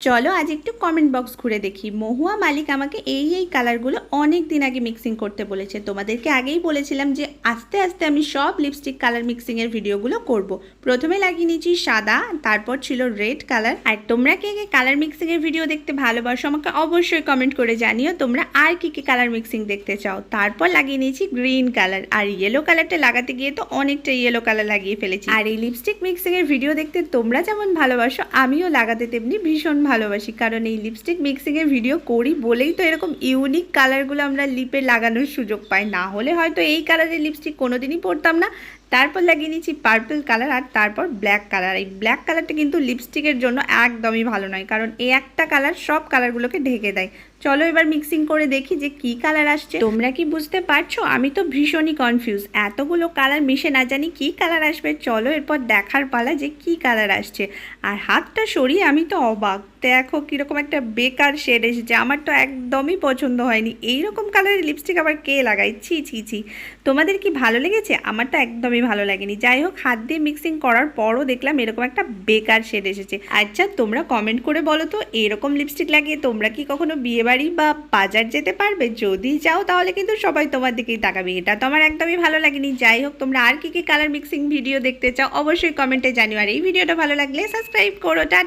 চলো আজ একটু কমেন্ট বক্স ঘুরে দেখি। মহুয়া মালিক আমাকে এই কালারগুলো অনেক দিন আগে মিক্সিং করতে বলেছে। তোমাদেরকে আগেই বলেছিলাম যে আস্তে আস্তে আমি সব লিপস্টিক কালার মিক্সিংয়ের ভিডিওগুলো করব। প্রথমে লাগিয়ে নিয়েছি সাদা, তারপর ছিল রেড কালার। আর তোমরা কে কে কালার মিক্সিংয়ের ভিডিও দেখতে ভালোবাসো আমাকে অবশ্যই কমেন্ট করে জানিও তোমরা আর কি কালার মিক্সিং দেখতে চাও। তারপর লাগিয়ে নিয়েছি গ্রিন কালার, আর ইয়েলো কালারটা লাগাতে গিয়ে তো অনেকটা ইয়েলো কালার লাগিয়ে ফেলেছি। আর এই লিপস্টিক মিক্সিংয়ের ভিডিও দেখতে তোমরা যেমন ভালোবাসো আমিও লাগাতে তেমনি ভীষণ ভালোবাসি, কারণ এই লিপস্টিক মিক্সিংয়ের ভিডিও করি বলেই তো এরকম ইউনিক কালারগুলো আমরা লিপে লাগানোর সুযোগ পাই, না হলে হয়তো এই কালারের লিপস্টিক কোনোদিনই পরতাম না। তারপর লাগিয়ে নিচ্ছি পার্পল কালার, আর তারপর ব্ল্যাক কালার। এই ব্ল্যাক কালারটা কিন্তু লিপস্টিকের জন্য একদমই ভালো নয়, কারণ এই একটা কালার সব কালারগুলোকে ঢেকে দেয়। চলো এবার মিক্সিং করে দেখি যে কি কালার আসছে। তোমরা কি বুঝতে পারছো? আমি তো ভীষণই কনফিউজ, এতগুলো কালার মিশে না জানি কি কালার আসবে। চলো এরপর দেখার পালা যে কি কালার আসছে। আর হাতটা সরিয়ে আমি তো অবাক, দেখো কিরকম একটা বেকার শেড এসেছে, আমার তো একদমই পছন্দ হয়নি। এইরকম কালারের লিপস্টিক আবার কে লাগায়? ছি ছি ছি। তোমাদের কি ভালো লেগেছে? আমার তো একদমই ভালো লাগেনি। যাই হোক, হাত দিয়ে মিক্সিং করার পরও দেখলাম এরকম একটা বেকার শেড এসেছে। আচ্ছা তোমরা কমেন্ট করে বলো তো, এরকম লিপস্টিক লাগিয়ে তোমরা কি কখনো বিয়েবাড়ি বা বাজার যেতে পারবে? যদি যাও তাহলে কিন্তু সবাই তোমার দিকেই তাকাবে। এটা তো আমার একদমই ভালো লাগেনি। যাই হোক, তোমরা আর কি কালার মিক্সিং ভিডিও দেখতে চাও অবশ্যই কমেন্টে জানিও। আর এই ভিডিওটা ভালো লাগলে সাবস্ক্রাইব করো। টাটা।